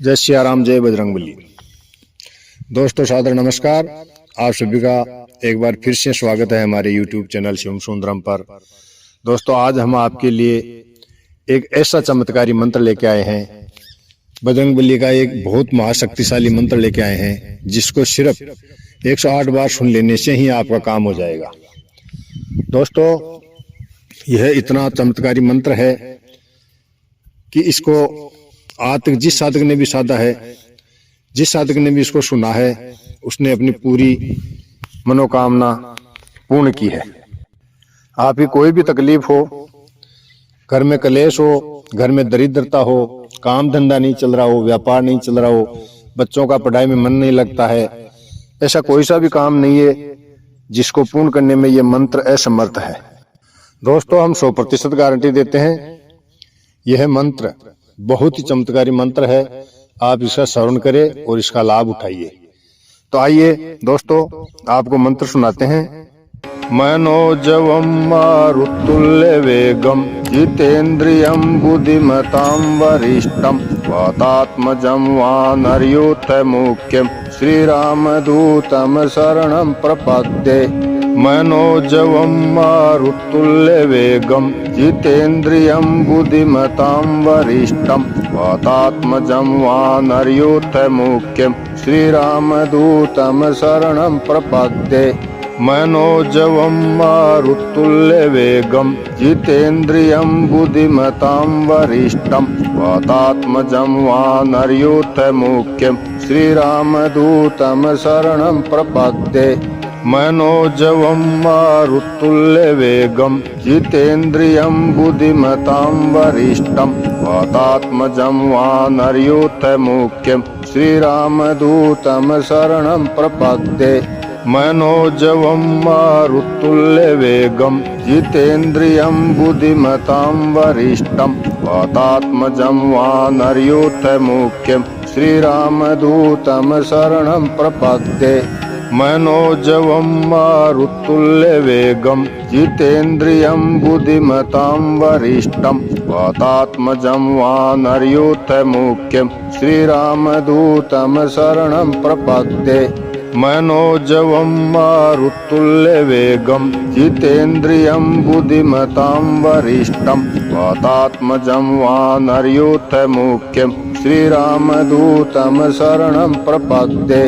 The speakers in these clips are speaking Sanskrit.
जय सिया राम, जय बजरंगबली। दोस्तों सादर नमस्कार। आप सभी का एक बार फिर से स्वागत है हमारे YouTube चैनल शिवम सुंदरम पर। दोस्तों आज हम आपके लिए एक ऐसा चमत्कारी मंत्र लेके आए हैं, बजरंगबली का एक बहुत महाशक्तिशाली मंत्र लेके आए हैं, जिसको सिर्फ 108 बार सुन लेने से ही आपका काम हो जाएगा। दोस्तों यह इतना चमत्कारी मंत्र है कि इसको आज तक जिस साधक ने भी साधा है, जिस साधक ने भी इसको सुना है, उसने अपनी पूरी मनोकामना पूर्ण की है। आप ही कोई भी तकलीफ हो, घर में कलेश हो, घर में दरिद्रता हो, काम धंधा नहीं चल रहा हो, व्यापार नहीं चल रहा हो, बच्चों का पढ़ाई में मन नहीं लगता है, ऐसा कोई सा भी काम नहीं है जिसको पूर्ण करने में यह मंत्र असमर्थ है। दोस्तों हम 100% गारंटी देते हैं। यह मंत्र बहुत ही चमत्कारी मंत्र है। आप इसका श्रवण करें और इसका लाभ उठाइए। तो आइए दोस्तों आपको मंत्र सुनाते हैं। मनोजवम मारुतुल्य वेगम जितेन्द्रियम बुद्धिमतां वरिष्ठम वातात्मजं वानरयोतमुख्यं श्रीरामदूतं शरणं प्रपद्ये। मनोजवं मारुतुल्य वेगम जितेन्द्रियं बुद्धिमतां वरिष्ठं वातात्मजं वानरयोतमुख्यं श्रीरामदूतं शरणं प्रपद्ये। मनोजवं मारुतुल्य वेगम जितेन्द्रियं बुद्धिमतां वरिष्ठं वातात्मजं वानरयोतमुख्यं श्रीरामदूतं शरणं प्रपद्ये। मनोजवं मारुतुल्य वेगम जितेन्द्रियं बुद्धिमतां वरिष्ठं वातात्मजं वानरयोतमुख्यं श्रीरामदूतं शरणं प्रपद्ये। मनोजवं मारुतुल्य वेगम जितेन्द्रियं बुद्धिमतां वरिष्ठं वातात्मजं वानरयोतमुख्यं श्रीरामदूतं शरणं प्रपद्ये। मनोजवं मारुतुल्य वेगम जितेन्द्रियं बुद्धिमतां वरिष्ठं वातात्मजं वानरयोतमुख्यं श्रीरामदूतं शरणं प्रपद्ये। मनोजवं मारुतुल्य वेगम जितेन्द्रियं बुद्धिमतां वरिष्ठं वातात्मजं वानरयोतमुख्यं श्रीरामदूतं शरणं प्रपद्ये।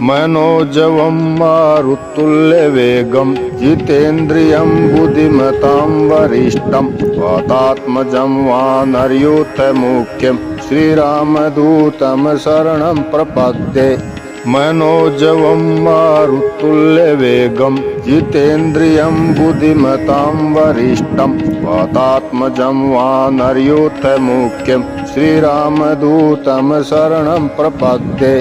मनोजवं मारुतुल्य वेगम जितेन्द्रियं बुद्धिमतां वरिष्ठं वातात्मजं वानरयोतमुख्यं श्रीरामदूतं शरणं प्रपद्ये। मनोजवं मारुतुल्य वेगम जितेन्द्रियं बुद्धिमतां वरिष्ठं वातात्मजं वानरयोतमुख्यं श्रीरामदूतं शरणं प्रपद्ये।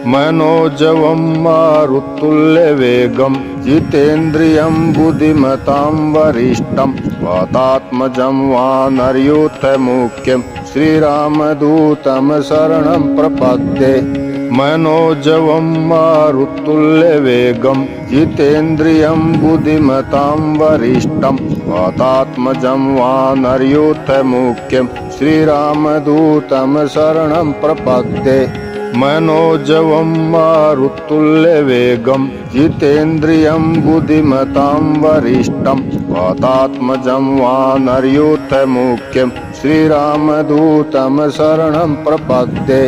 मनोजवं मारुतुल्य वेगम जितेन्द्रियं बुद्धिमतां वरिष्ठं वातात्मजं वानरयोतमुख्यं श्रीरामदूतं शरणं प्रपद्ये। मनोजवं मारुतुल्य वेगम जितेन्द्रियं बुद्धिमतां वरिष्ठं वातात्मजं वानरयोतमुख्यं श्रीरामदूतं शरणं प्रपद्ये। मनोजवं मारुतुल्य वेगम जितेन्द्रियं बुद्धिमतां वरिष्ठं वातात्मजं वानरयोतमुख्यं श्रीरामदूतं शरणं प्रपद्ये।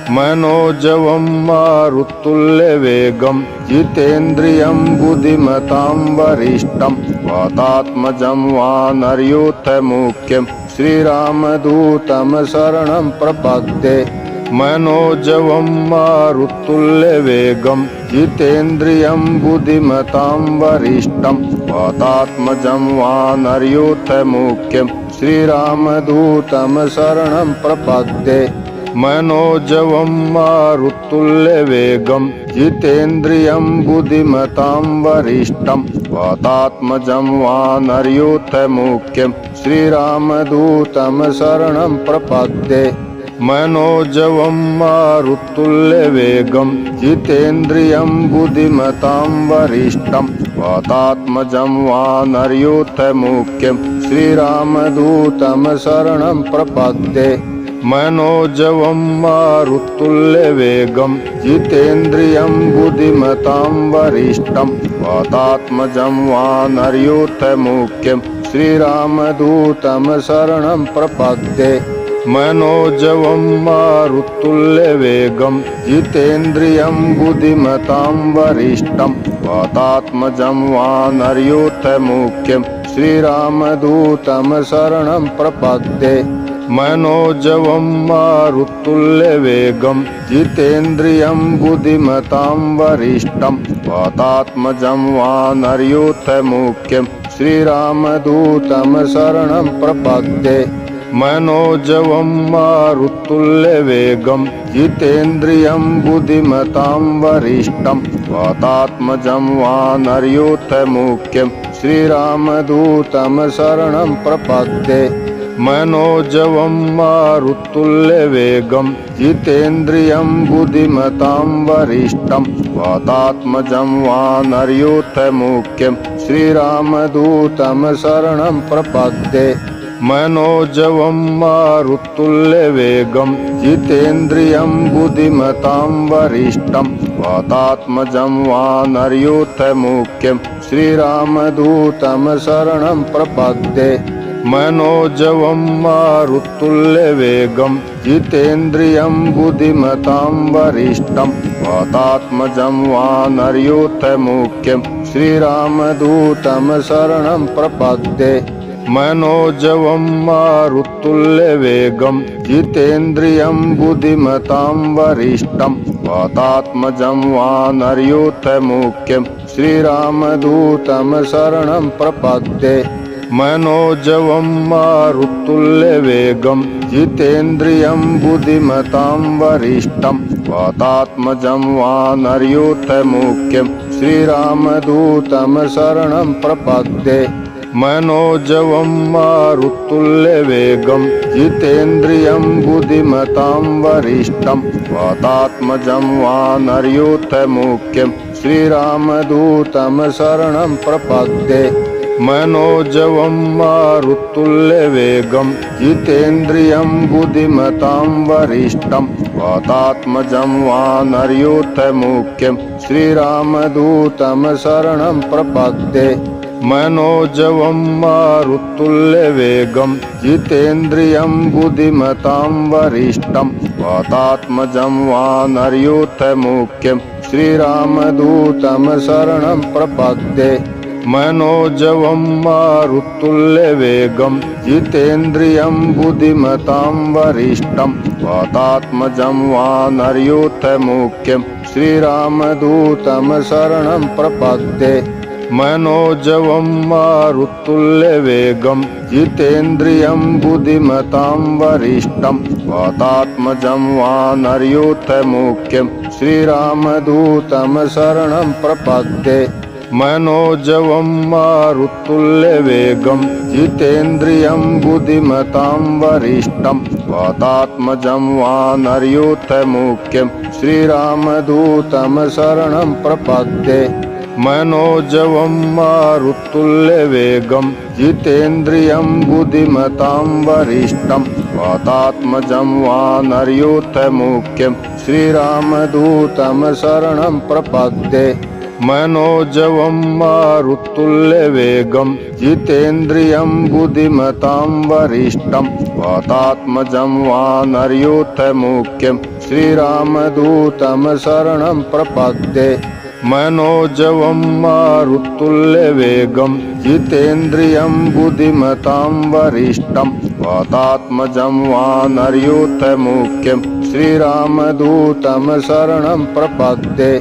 मनोजवं मारुतुल्य वेगम जितेन्द्रियं बुद्धिमतां वरिष्ठं वातात्मजं वानरयोतमुख्यं श्रीरामदूतं शरणं प्रपद्ये। मनोजवं मारुतुल्य वेगम जितेन्द्रियं बुद्धिमतां वरिष्ठं वातात्मजं वानरयोतमुख्यं श्रीरामदूतं शरणं प्रपद्ये। मनोजवं मारुतुल्य वेगम जितेन्द्रियं बुद्धिमतां वरिष्ठं वातात्मजं वानरयोतमुख्यं श्रीरामदूतं शरणं प्रपद्ये। मनोजवं मारुतुल्य वेगम जितेन्द्रियं बुद्धिमतां वरिष्ठं वातात्मजं वानरयोतमुख्यं श्रीरामदूतं शरणं प्रपद्ये। मनोजवं मारुतुल्यवेगं जितेन्द्रियं बुद्धिमतां वरिष्ठं वातात्मजं वानरयूथमुख्यं श्रीरामदूतं शरणं प्रपद्ये। मनोजवं मारुतुल्यवेगं जितेन्द्रियं बुद्धिमतां वरिष्ठं वातात्मजं वानरयूथमुख्यं श्रीरामदूतं शरणं प्रपद्ये। मनोजवं मारुतुल्यवेगं जितेन्द्रियं बुद्धिमतां वरिष्ठं वातात्मजं वानरयूथमुख्यं श्रीरामदूतं शरणं प्रपद्ये। मनोजवं मारुतुल्यवेगं जितेन्द्रियं बुद्धिमतां वरिष्ठं वातात्मजं वानरयूथमुख्यं श्रीरामदूतं शरणं प्रपद्ये। मनोजवं मारुतुल्यवेगं जितेन्द्रियं बुद्धिमतां वरिष्ठं वातात्मजं वानरयूथमुख्यं श्रीरामदूतं शरणं प्रपद्ये। मनोजवं मारुतुल्यवेगं जितेन्द्रियं बुद्धिमतां वरिष्ठं वातात्मजं वानरयूथमुख्यं श्रीरामदूतं शरणं प्रपद्ये। मनोजवं मारुतुल्यवेगं जितेन्द्रियं बुद्धिमतां वरिष्ठं वातात्मजं वानरयूथमुख्यं श्रीरामदूतं शरणं प्रपद्ये। मनोजवं मारुतुल्यवेगं जितेन्द्रियं बुद्धिमतां वरिष्ठं वातात्मजं वानरयूथमुख्यं श्रीरामदूतं शरणं प्रपद्ये। मनोजवं मारुतुल्यवेगं जितेन्द्रियं बुद्धिमतां वरिष्ठं वातात्मजं वानरयूथमुख्यं श्रीरामदूतं शरणं प्रपद्ये। मनोजवं मारुतुल्यवेगं जितेन्द्रियं बुद्धिमतां वरिष्ठं वातात्मजं वानरयूथमुख्यं श्रीरामदूतं शरणं प्रपद्ये। मनोजवं मारुतुल्यवेगं जितेन्द्रियं बुद्धिमतां वरिष्ठं वातात्मजं वानरयूथमुख्यं श्रीरामदूतं शरणं प्रपद्ये। मनोजवं मारुतुल्यवेगं जितेन्द्रियं बुद्धिमतां वरिष्ठं वातात्मजं वानरयूथमुख्यं श्रीरामदूतं शरणं प्रपद्ये। मनोजवं मारुतुल्यवेगं जितेन्द्रियं बुद्धिमतां वरिष्ठं वातात्मजं वानरयूथमुख्यं श्रीरामदूतं शरणं प्रपद्ये। मनोजवं मारुतुल्यवेगं जितेन्द्रियं बुद्धिमतां वरिष्ठं वातात्मजं वानरयूथमुख्यं श्रीरामदूतं शरणं प्रपद्ये। मनोजवं मारुतुल्यवेगं जितेन्द्रियं बुद्धिमतां वरिष्ठं वातात्मजं वानरयूथमुख्यं श्रीरामदूतं शरणं प्रपद्ये। मनोजवं मारुतुल्यवेगं जितेन्द्रियं बुद्धिमतां वरिष्ठं वातात्मजं वानरयूथमुख्यं श्रीरामदूतं शरणं प्रपद्ये। मनोजवं मारुतुल्यवेगं जितेन्द्रियं बुद्धिमतां वरिष्ठं वातात्मजं वानरयूथमुख्यं श्रीरामदूतं शरणं प्रपद्ये। मनोजवं मारुतुल्यवेगं जितेन्द्रियं बुद्धिमतां वरिष्ठं वातात्मजं वानरयूथमुख्यं श्रीरामदूतं शरणं प्रपद्ये।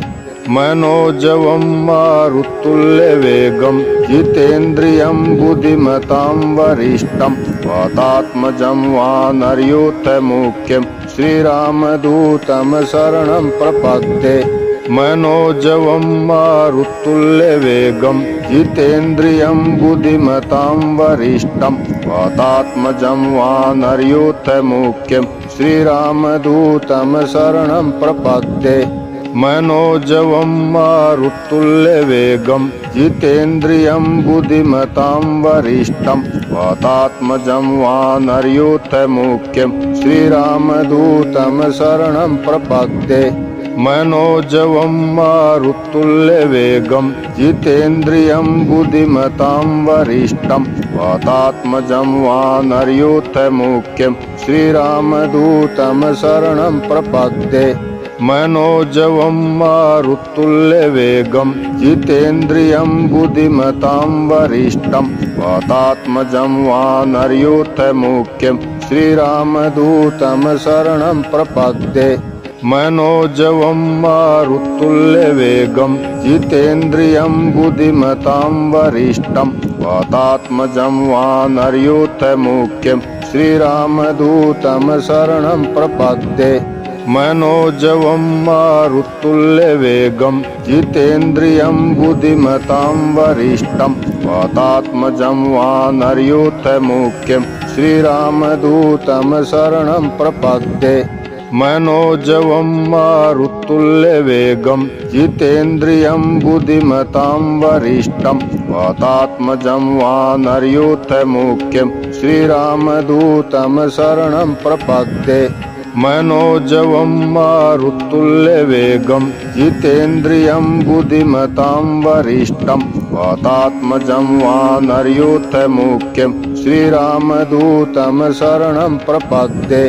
मनोजवं मारुतुल्यवेगं जितेन्द्रियं बुद्धिमतां वरिष्ठं वातात्मजं वानरयूथमुख्यं श्रीरामदूतं शरणं प्रपद्ये। मनोजवं मारुतुल्यवेगं जितेन्द्रियं बुद्धिमतां वरिष्ठं वातात्मजं वानरयूथमुख्यं श्रीरामदूतं शरणं प्रपद्ये। मनोजवं मारुतुल्यवेगं जितेन्द्रियं बुद्धिमतां वरिष्ठं वातात्मजं वानरयूथमुख्यं श्रीरामदूतं शरणं प्रपद्ये। मनोजवं मारुतुल्यवेगं जितेन्द्रियं बुद्धिमतां वरिष्ठं वातात्मजं वानरयूथमुख्यं श्रीरामदूतं शरणं प्रपद्ये। मनोजवं मारुतुल्यवेगं जितेन्द्रियं बुद्धिमतां वरिष्ठं वातात्मजं वानरयूथमुख्यं श्रीरामदूतं शरणं प्रपद्ये। मनोजवं मारुतुल्यवेगं जितेन्द्रियं बुद्धिमतां वरिष्ठं वातात्मजं वानरयूथमुख्यं श्रीरामदूतं शरणं प्रपद्ये। मनोजवं मारुतुल्यवेगं जितेन्द्रियं बुद्धिमतां वरिष्ठं वातात्मजं वानरयूथमुख्यं श्रीरामदूतं शरणं प्रपद्ये। मनोजवं मारुतुल्यवेगं जितेन्द्रियं बुद्धिमतां वरिष्ठं वातात्मजं वानरयूथमुख्यं श्रीरामदूतं शरणं प्रपद्ये। मनोजवं मारुतुल्यवेगं जितेन्द्रियं बुद्धिमतां वरिष्ठं वातात्मजं वानरयूथमुख्यं श्रीरामदूतं शरणं प्रपद्ये।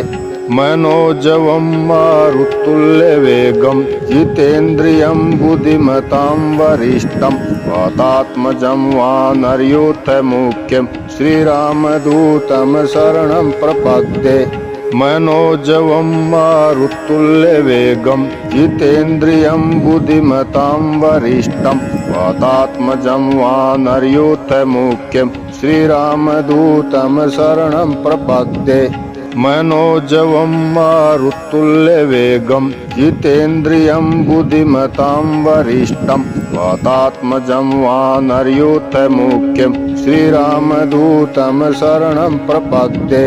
मनोजवं मारुतुल्यवेगं जितेन्द्रियं बुद्धिमतां वरिष्ठं वातात्मजं वानरयूथमुख्यं श्रीरामदूतं शरणं प्रपद्ये। मनोजवं मारुतुल्यवेगं जितेन्द्रियं बुद्धिमतां वरिष्ठं वातात्मजं वानरयूथमुख्यं श्रीरामदूतं शरणं प्रपद्ये। मनोजवं मारुतुल्यवेगं जितेन्द्रियं बुद्धिमतां वरिष्ठं वातात्मजं वानरयूथमुख्यं श्रीरामदूतं शरणं प्रपद्ये।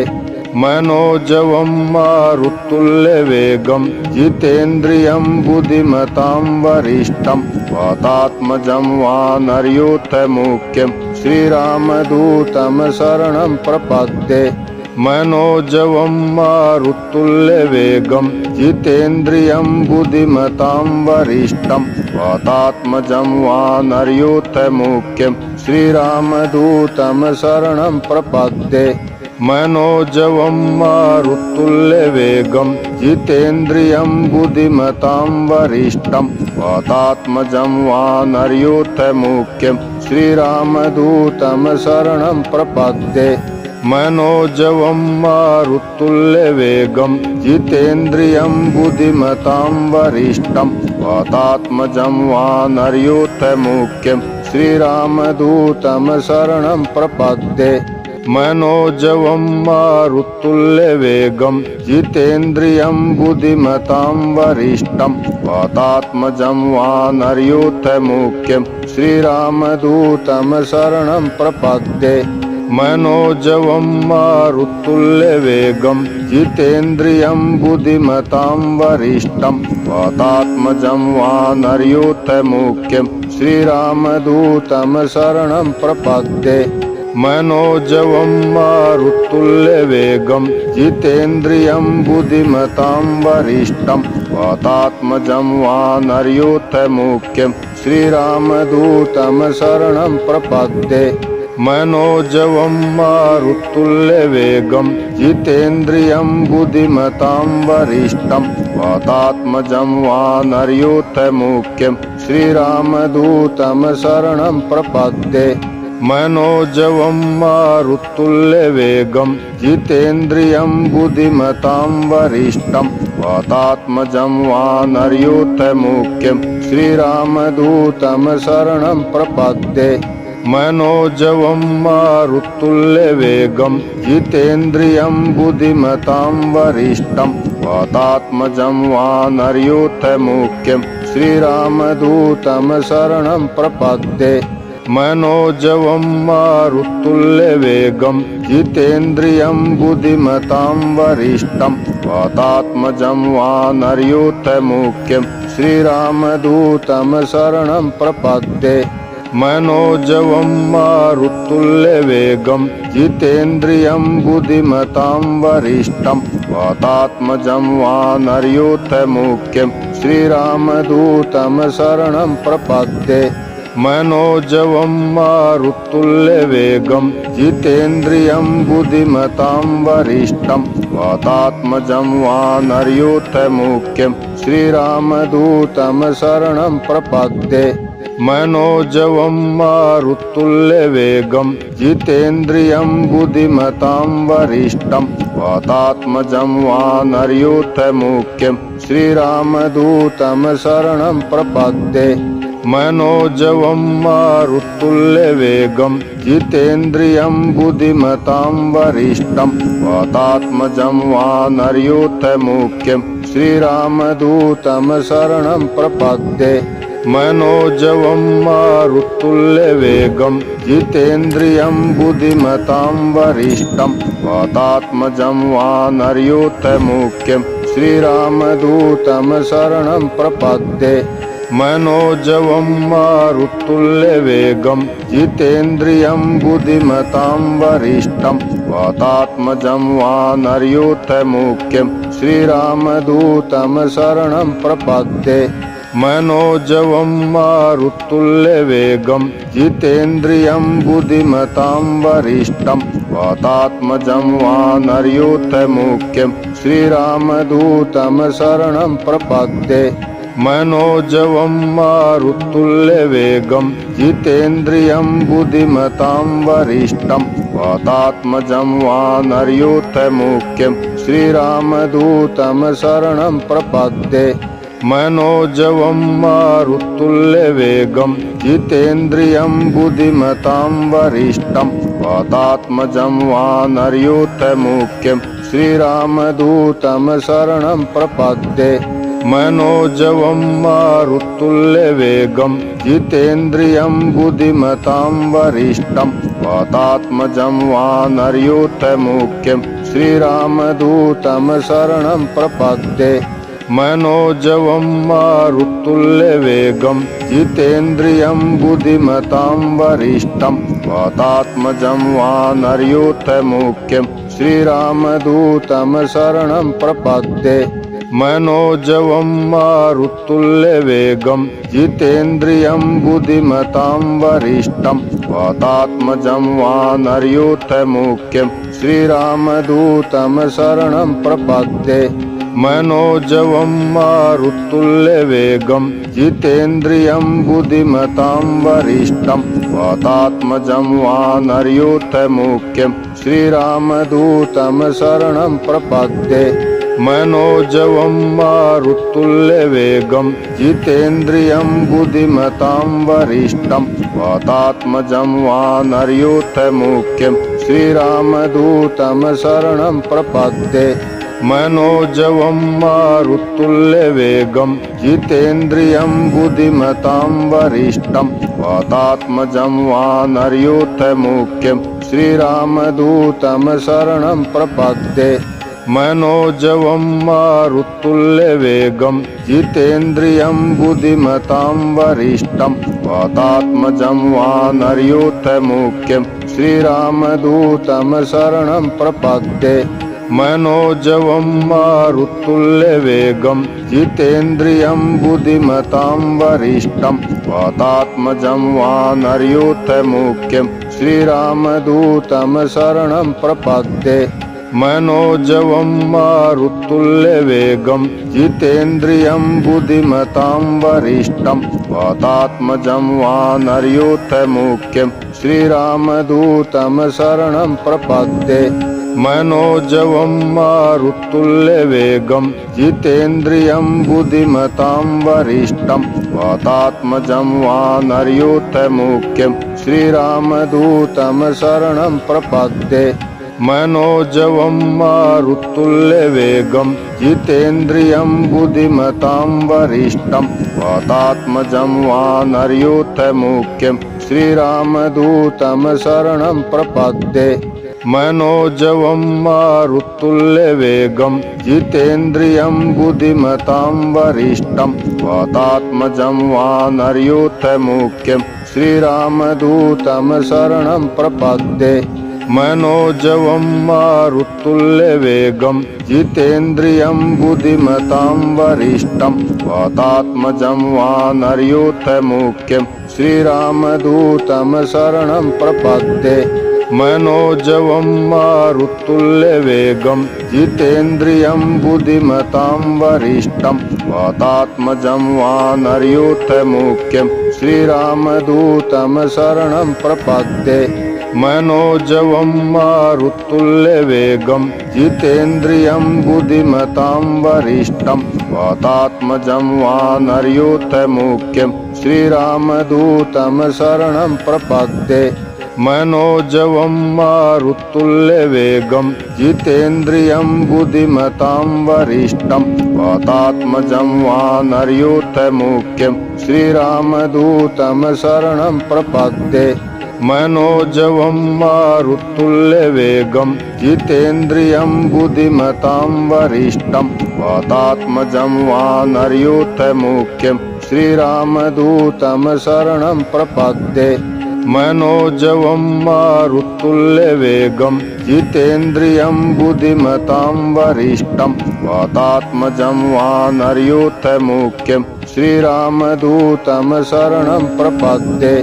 मनोजवं मारुतुल्यवेगं जितेन्द्रियं बुद्धिमतां वरिष्ठं वातात्मजं वानरयूथमुख्यं श्रीरामदूतं शरणं प्रपद्ये। मनोजवं मारुतुल्यवेगं जितेन्द्रियं बुद्धिमतां वरिष्ठं वातात्मजं वानरयूथमुख्यं श्रीरामदूतं शरणं प्रपद्ये। मनोजवं मारुतुल्यवेगं जितेन्द्रियं बुद्धिमतां वरिष्ठं वातात्मजं वानरयूथमुख्यं श्रीरामदूतं शरणं प्रपद्ये। मनोजवं मारुतुल्यवेगं जितेन्द्रियं बुद्धिमतां वरिष्ठं वातात्मजं वानरयूथमुख्यं श्रीरामदूतं शरणं प्रपद्ये। मनोजवं मारुतुल्यवेगं जितेन्द्रियं बुद्धिमतां वरिष्ठं वातात्मजं वानरयूथमुख्यं श्रीरामदूतं शरणं प्रपद्ये। मनोजवं मारुतुल्यवेगं जितेन्द्रियं बुद्धिमतां वरिष्ठं वातात्मजं वानरयूथमुख्यं श्रीरामदूतं शरणं प्रपद्ये। मनोजवं मारुतुल्यवेगं जितेन्द्रियं बुद्धिमतां वरिष्ठं वातात्मजं वानरयूथमुख्यं श्रीरामदूतं शरणं प्रपद्ये। मनोजवं मारुतुल्यवेगं जितेन्द्रियं बुद्धिमतां वरिष्ठं वातात्मजं वानरयूथमुख्यं श्रीरामदूतं शरणं प्रपद्ये। मनोजवं मारुतुल्यवेगं जितेन्द्रियं बुद्धिमतां वरिष्ठं वातात्मजं वानरयूथमुख्यं श्रीरामदूतं शरणं प्रपद्ये। मनोजवं मारुतुल्यवेगं जितेन्द्रियं बुद्धिमतां वरिष्ठं वातात्मजं वानरयूथमुख्यं श्रीरामदूतं शरणं प्रपद्ये। मनोजवं मारुतुल्यवेगं जितेन्द्रियं बुद्धिमतां वरिष्ठं वातात्मजं वानरयूथमुख्यं श्रीरामदूतं शरणं प्रपद्ये। मनोजवं मारुतुल्यवेगं जितेन्द्रियं बुद्धिमतां वरिष्ठं वातात्मजं वानरयूथमुख्यं श्रीरामदूतं शरणं प्रपद्ये। मनोजवं मारुतुल्यवेगं जितेन्द्रियं बुद्धिमतां वरिष्ठं वातात्मजं वानरयूथमुख्यं श्रीरामदूतं शरणं प्रपद्ये। मनोजवं मारुतुल्यवेगं जितेन्द्रियं बुद्धिमतां वरिष्ठं वातात्मजं वानरयूथमुख्यं श्रीरामदूतं शरणं प्रपद्ये। मनोजवं मारुतुल्यवेगं जितेन्द्रियं बुद्धिमतां वरिष्ठं वातात्मजं वानरयूथमुख्यं श्रीरामदूतं शरणं प्रपद्ये। मनोजवं मारुतुल्यवेगं जितेन्द्रियं बुद्धिमतां वरिष्ठं वातात्मजं वानरयूथमुख्यं श्रीरामदूतं शरणं प्रपद्ये। मनोजवं मारुतुल्यवेगं जितेन्द्रियं बुद्धिमतां वरिष्ठं वातात्मजं वानरयूथमुख्यं श्रीरामदूतं शरणं प्रपद्ये। मनोजवं मारुतुल्यवेगं जितेन्द्रियं बुद्धिमतां वरिष्ठं वातात्मजं वानरयूथमुख्यं श्रीरामदूतं शरणं प्रपद्ये। मनोजवं मारुतुल्यवेगं जितेन्द्रियं बुद्धिमतां वरिष्ठं वातात्मजं वानरयूथमुख्यं श्रीरामदूतं शरणं प्रपद्ये। मनोजवं मारुतुल्यवेगं जितेन्द्रियं बुद्धिमतां वरिष्ठं वातात्मजं वानरयूथमुख्यं श्रीरामदूतं शरणं प्रपद्ये। मनोजवं मारुतुल्यवेगं जितेन्द्रियं बुद्धिमतां वरिष्ठं वातात्मजं वानरयूथमुख्यं श्रीरामदूतं शरणं प्रपद्ये। मनोजवं मारुतुल्यवेगं जितेन्द्रियं बुद्धिमतां वरिष्ठं वातात्मजं वानरयूथमुख्यं श्रीरामदूतं शरणं प्रपद्ये। मनोजवं मारुतुल्यवेगं जितेन्द्रियं बुद्धिमतां वरिष्ठं वातात्मजं वानरयूथमुख्यं श्रीरामदूतं शरणं प्रपद्ये। मनोजवं मारुतुल्यवेगं जितेन्द्रियं बुद्धिमतां वरिष्ठं वातात्मजं वानरयूथमुख्यं श्रीरामदूतं शरणं प्रपद्ये। मनोजवं मारुतुल्यवेगं जितेन्द्रियं बुद्धिमतां वरिष्ठं वातात्मजं वानरयूथमुख्यं श्रीरामदूतं शरणं प्रपद्ये। मनोजवं मारुतुल्यवेगं जितेन्द्रियं बुद्धिमतां वरिष्ठं वातात्मजं वानरयूथमुख्यं श्रीरामदूतं शरणं प्रपद्ये। मनोजवं मारुतुल्यवेगं जितेन्द्रियं बुद्धिमतां वरिष्ठं वातात्मजं वानरयूथमुख्यं श्रीरामदूतं शरणं प्रपद्ये। मनोजवं मारुतुल्यवेगं जितेन्द्रियं बुद्धिमतां वरिष्ठं वातात्मजं वानरयूथमुख्यं श्रीरामदूतं शरणं प्रपद्ये। मनोजवं मारुतुल्यवेगं जितेन्द्रियं बुद्धिमतां वरिष्ठं वातात्मजं वानरयूथमुख्यं श्रीरामदूतं शरणं प्रपद्ये। मनोजवं मारुतुल्यवेगं जितेन्द्रियं बुद्धिमतां वरिष्ठं वातात्मजं वानरयूथमुख्यं श्रीरामदूतं शरणं प्रपद्ये। मनोजवं मारुतुल्यवेगं जितेन्द्रियं बुद्धिमतां वरिष्ठं वातात्मजं वानरयूथमुख्यं श्रीरामदूतं शरणं प्रपद्ये। मनोजवं मारुतुल्यवेगं जितेन्द्रियं बुद्धिमतां वरिष्ठं वातात्मजं वानरयूथमुख्यं श्रीरामदूतं शरणं प्रपद्ये। मनोजवं मारुतुल्यवेगं जितेन्द्रियं बुद्धिमतां वरिष्ठं वातात्मजं वानरयूथमुख्यं श्रीरामदूतं शरणं प्रपद्ये। मनोजवं मारुतुल्यवेगं जितेन्द्रियं बुद्धिमतां वरिष्ठं वातात्मजं वानरयूथमुख्यं श्रीरामदूतं शरणं प्रपद्ये। मनोजवं मारुतुल्यवेगं जितेन्द्रियं बुद्धिमतां वरिष्ठं वातात्मजं वानरयूथमुख्यं श्रीरामदूतं शरणं प्रपद्ये। मनोजवं मारुतुल्यवेगं जितेन्द्रियं बुद्धिमतां वरिष्ठं वातात्मजं वानरयूथमुख्यं श्रीरामदूतं शरणं प्रपद्ये। मनोजवं मारुतुल्यवेगं जितेन्द्रियं बुद्धिमतां वरिष्ठं वातात्मजं वानरयूथमुख्यं श्रीरामदूतं शरणं प्रपद्ये। मनोजवं मारुतुल्यवेगं जितेन्द्रियं बुद्धिमतां वरिष्ठं वातात्मजं वानरयूथमुख्यं श्रीरामदूतं शरणं प्रपद्ये।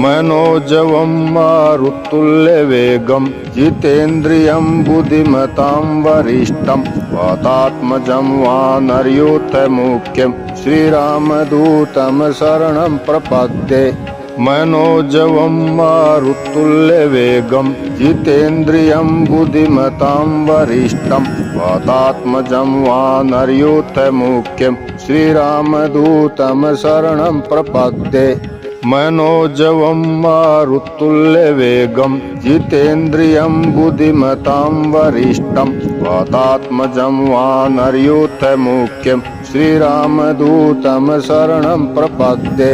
मनोजवं मारुतुल्यवेगं जितेन्द्रियं बुद्धिमतां वरिष्ठं वातात्मजं वानरयूथमुख्यं श्रीरामदूतं शरणं प्रपद्ये। मनोजवं मारुतुल्यवेगं जितेन्द्रियं बुद्धिमतां वरिष्ठं वातात्मजं वानरयूथमुख्यं श्रीरामदूतं शरणं प्रपद्ये। मनोजवं मारुतुल्यवेगं जितेन्द्रियं बुद्धिमतां वरिष्ठं वातात्मजं वानरयूथमुख्यं श्रीरामदूतं शरणं प्रपद्ये।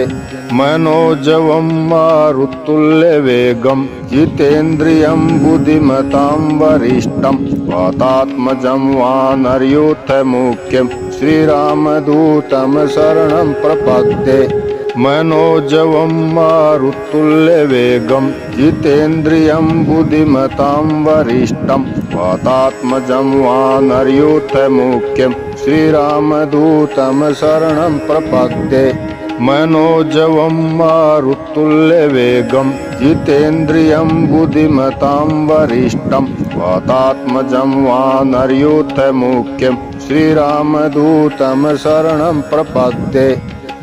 मनोजवं मारुतुल्यवेगं जितेन्द्रियं बुद्धिमतां वरिष्ठं वातात्मजं वानरयूथमुख्यं श्रीरामदूतं शरणं प्रपद्ये। मनोजवं मारुतुल्यवेगं जितेन्द्रियं बुद्धिमतां वरिष्ठं वातात्मजं वानरयूथमुख्यं श्रीरामदूतं शरणं प्रपद्ये। मनोजवं मारुतुल्यवेगं जितेन्द्रियं बुद्धिमतां वरिष्ठं वातात्मजं वानरयूथमुख्यं श्रीरामदूतं शरणं प्रपद्ये।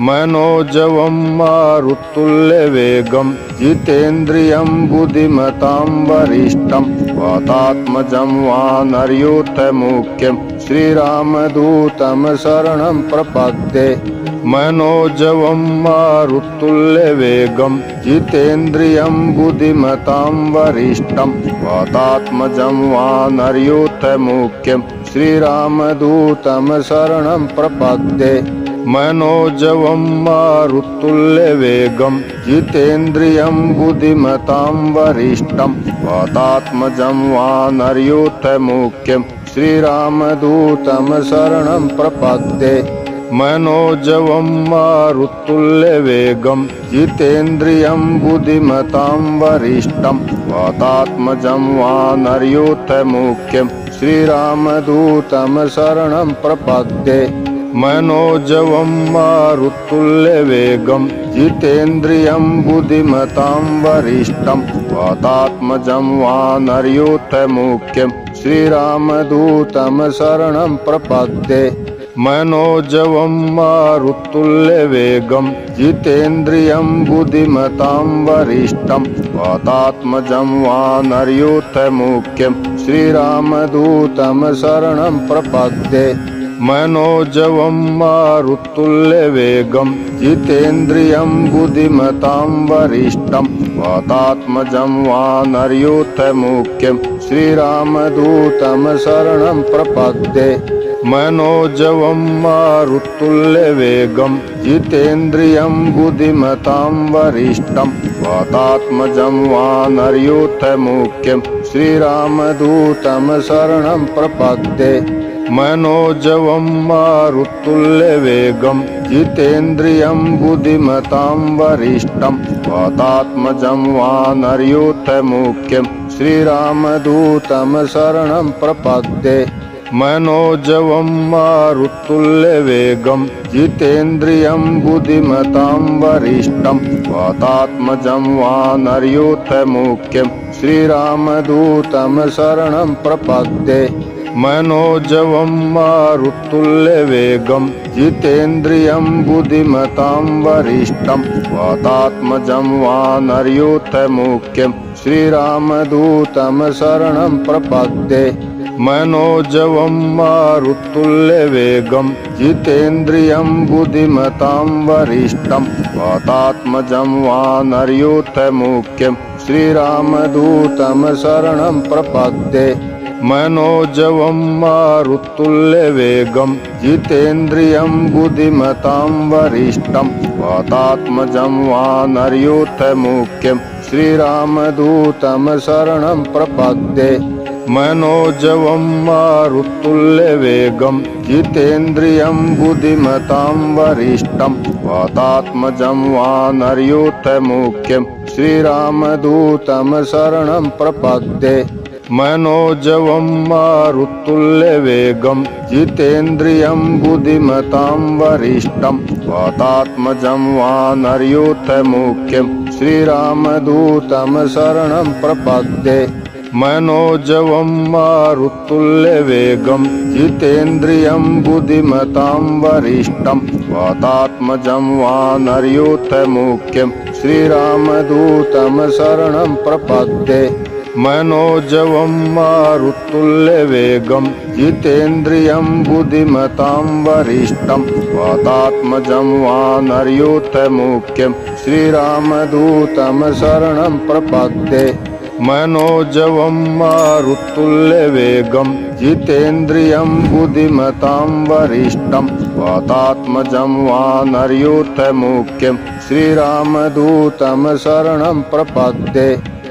मनोजवं मारुतुल्यवेगं जितेन्द्रियं बुद्धिमतां वरिष्ठं वातात्मजं वानरयूथमुख्यं श्रीरामदूतं शरणं प्रपद्ये। मनोजवं मारुतुल्यवेगं जितेन्द्रियं बुद्धिमतां वरिष्ठं वातात्मजं वानरयूथमुख्यं श्रीरामदूतं शरणं प्रपद्ये। मनोजवं मारुतुल्यवेगं जितेन्द्रियं बुद्धिमतां वरिष्ठं वातात्मजं वानरयूथमुख्यं श्रीरामदूतं शरणं प्रपद्ये। मनोजवं मारुतुल्यवेगं जितेन्द्रियं बुद्धिमतां वरिष्ठं वातात्मजं वानरयूथमुख्यं श्रीरामदूतं शरणं प्रपद्ये। मनोजवं मारुतुल्यवेगं जितेन्द्रियं बुद्धिमतां वरिष्ठं वातात्मजं वानरयूथमुख्यं श्रीरामदूतं शरणं प्रपद्ये। मनोजवं मारुतुल्यवेगं जितेन्द्रियं बुद्धिमतां वरिष्ठं वातात्मजं वानरयूथमुख्यं श्रीरामदूतं शरणं प्रपद्ये। मनोजवं मारुतुल्यवेगं जितेन्द्रियं बुद्धिमतां वरिष्ठं वातात्मजं वानरयूथमुख्यं श्रीरामदूतं शरणं प्रपद्ये। मनोजवं मारुतुल्यवेगं जितेन्द्रियं बुद्धिमतां वरिष्ठं वातात्मजं वानरयूथमुख्यं श्रीरामदूतं शरणं प्रपद्ये मनोजवं मारुतुल्यवेगं जितेन्द्रियं बुद्धिमतां वरिष्ठं वातात्मजं वानरयूथमुख्यं श्रीरामदूतं शरणं प्रपद्ये मनोजवं मारुतुल्यवेगं जितेन्द्रियं बुद्धिमतां वरिष्ठं वातात्मजं वानरयूथमुख्यं श्रीरामदूतं शरणं प्रपद्ये मनोजवं मारुतुल्यवेगं जितेन्द्रियं बुद्धिमतां वरिष्ठं वातात्मजं वानरयूथमुख्यं श्रीरामदूतं शरणं प्रपद्ये मनोजवं मारुतुल्यवेगं जितेन्द्रियं बुद्धिमतां वरिष्ठं वातात्मजं वानरयूथमुख्यं श्रीरामदूतं शरणं प्रपद्ये मनोजवं मारुतुल्यवेगं जितेन्द्रियं बुद्धिमतां वरिष्ठं वातात्मजं वानरयूथमुख्यं श्रीरामदूतं शरणं प्रपद्ये मनोजवं मारुतुल्यवेगं जितेन्द्रियं बुद्धिमतां वरिष्ठं वातात्मजं वानरयूथमुख्यं श्रीरामदूतं शरणं प्रपद्ये मनोजवं मारुतुल्यवेगं जितेन्द्रियं बुद्धिमतां वरिष्ठं वातात्मजं वानरयूथमुख्यं श्रीरामदूतं शरणं प्रपद्ये मनोजवं मारुतुल्यवेगं जितेन्द्रियं बुद्धिमतां वरिष्ठं वातात्मजं वानरयूथमुख्यं श्रीरामदूतं शरणं प्रपद्ये मनोजवं मारुतुल्यवेगं जितेन्द्रियं बुद्धिमतां वरिष्ठं वातात्मजं वानरयूथमुख्यं श्रीरामदूतं शरणं प्रपद्ये मनोजवं मारुतुल्यवेगं जितेन्द्रियं बुद्धिमतां वरिष्ठं वातात्मजं वानरयूथमुख्यं श्रीरामदूतं शरणं प्रपद्ये